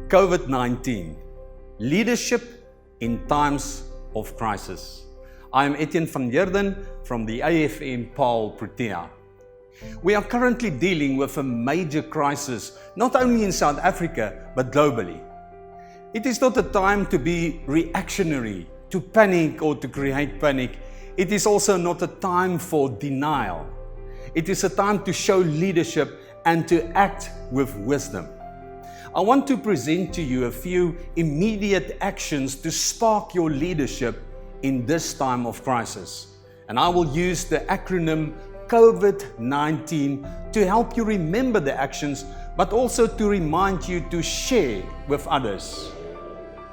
COVID-19 Leadership in Times of Crisis. I am Etienne van Heerden from the AFM Paul Protea. We are currently dealing with a major crisis, not only in South Africa, but globally. It is not a time to be reactionary, to panic or to create panic. It is also not a time for denial. It is a time to show leadership and to act with wisdom. I want to present to you a few immediate actions to spark your leadership in this time of crisis. And I will use the acronym COVID-19 to help you remember the actions, but also to remind you to share with others.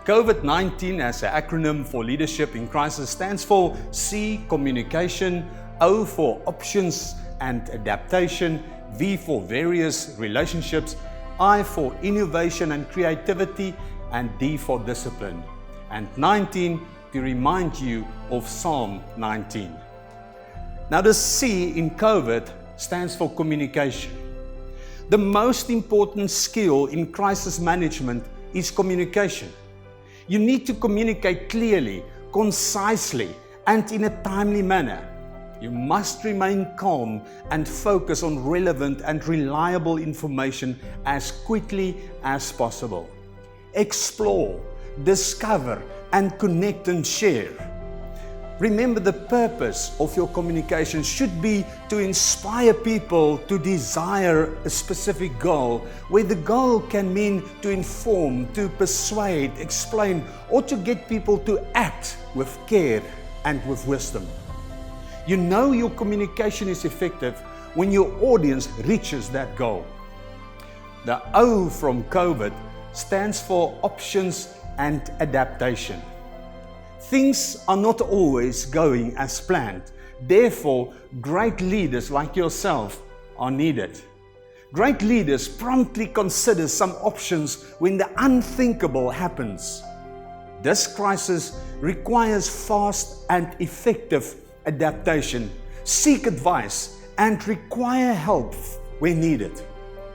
COVID-19 as an acronym for leadership in crisis stands for C, communication, O for options and adaptation, V for various relationships, I for innovation and creativity, and D for discipline. And 19 to remind you of Psalm 19. Now the C in COVID stands for communication. The most important skill in crisis management is communication. You need to communicate clearly, concisely, and in a timely manner. You must remain calm and focus on relevant and reliable information as quickly as possible. Explore, discover, and connect and share. Remember, the purpose of your communication should be to inspire people to desire a specific goal, where the goal can mean to inform, to persuade, explain, or to get people to act with care and with wisdom. You know your communication is effective when your audience reaches that goal. The O from COVID stands for options and adaptation. Things are not always going as planned. Therefore, great leaders like yourself are needed. Great leaders promptly consider some options when the unthinkable happens. This crisis requires fast and effective adaptation. Seek advice and require help when needed.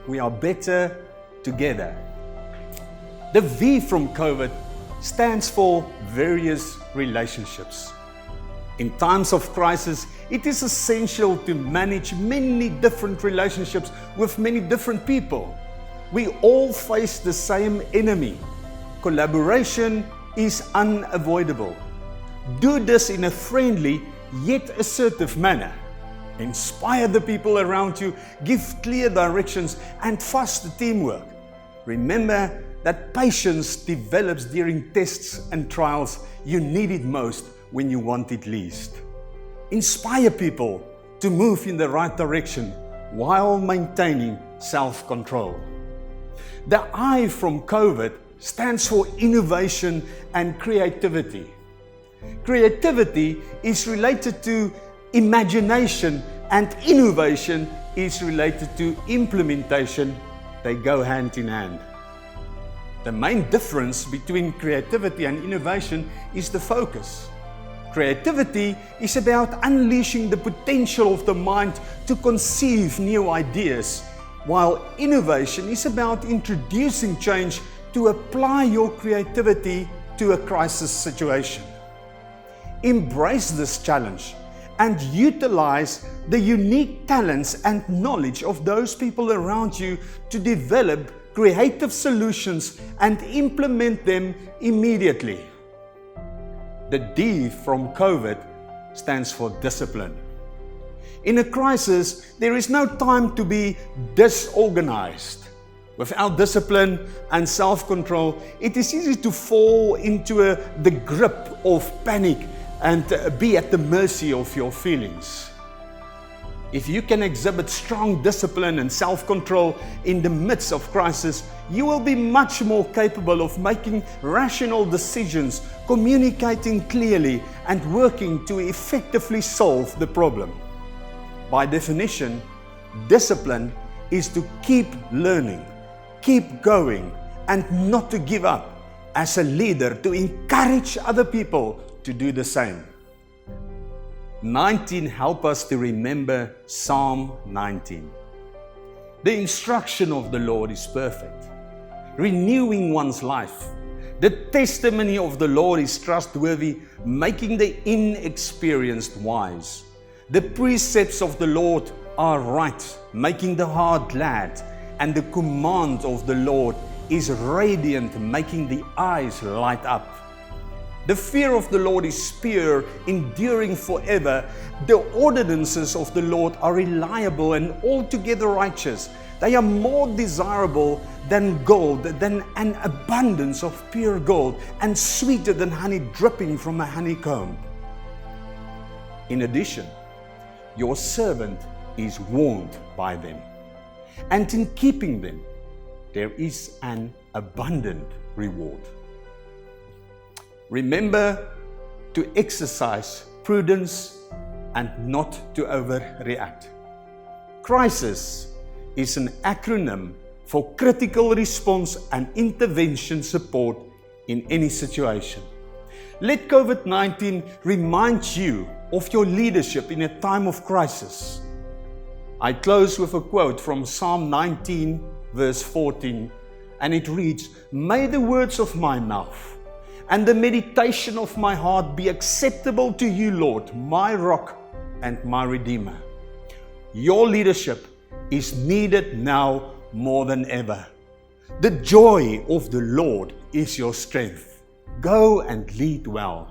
We are better together. The V from COVID stands for various relationships. In times of crisis, it is essential to manage many different relationships with many different people. We all face the same enemy. Collaboration is unavoidable. Do this in a friendly yet assertive manner. Inspire the people around you, give clear directions, and foster teamwork. Remember that patience develops during tests and trials. You need it most when you want it least. Inspire people to move in the right direction while maintaining self-control. The I from COVID stands for innovation and creativity. Creativity is related to imagination and innovation is related to implementation. They go hand in hand. The main difference between creativity and innovation is the focus. Creativity is about unleashing the potential of the mind to conceive new ideas, while innovation is about introducing change to apply your creativity to a crisis situation. Embrace this challenge and utilize the unique talents and knowledge of those people around you to develop creative solutions and implement them immediately. The D from COVID stands for discipline. In a crisis, there is no time to be disorganized. Without discipline and self-control, it is easy to fall into the grip of panic and be at the mercy of your feelings. If you can exhibit strong discipline and self-control in the midst of crisis, you will be much more capable of making rational decisions, communicating clearly, and working to effectively solve the problem. By definition, discipline is to keep learning, keep going, and not to give up. As a leader, to encourage other people to do the same. 19 help us to remember Psalm 19. The instruction of the Lord is perfect. renewing one's life. The testimony of the Lord is trustworthy, making the inexperienced wise. The precepts of the Lord are right, making the heart glad. And the command of the Lord is radiant, making the eyes light up. The fear of the Lord is pure, enduring forever. The ordinances of the Lord are reliable and altogether righteous. They are more desirable than gold, than an abundance of pure gold, and sweeter than honey dripping from a honeycomb. In addition, your servant is warned by them, and in keeping them, there is an abundant reward. Remember to exercise prudence and not to overreact. Crisis is an acronym for critical response and intervention support in any situation. Let COVID-19 remind you of your leadership in a time of crisis. I close with a quote from Psalm 19, verse 14, and it reads, "May the words of my mouth and the meditation of my heart be acceptable to you, Lord, my rock and my redeemer." Your leadership is needed now more than ever. The joy of the Lord is your strength. Go and lead well.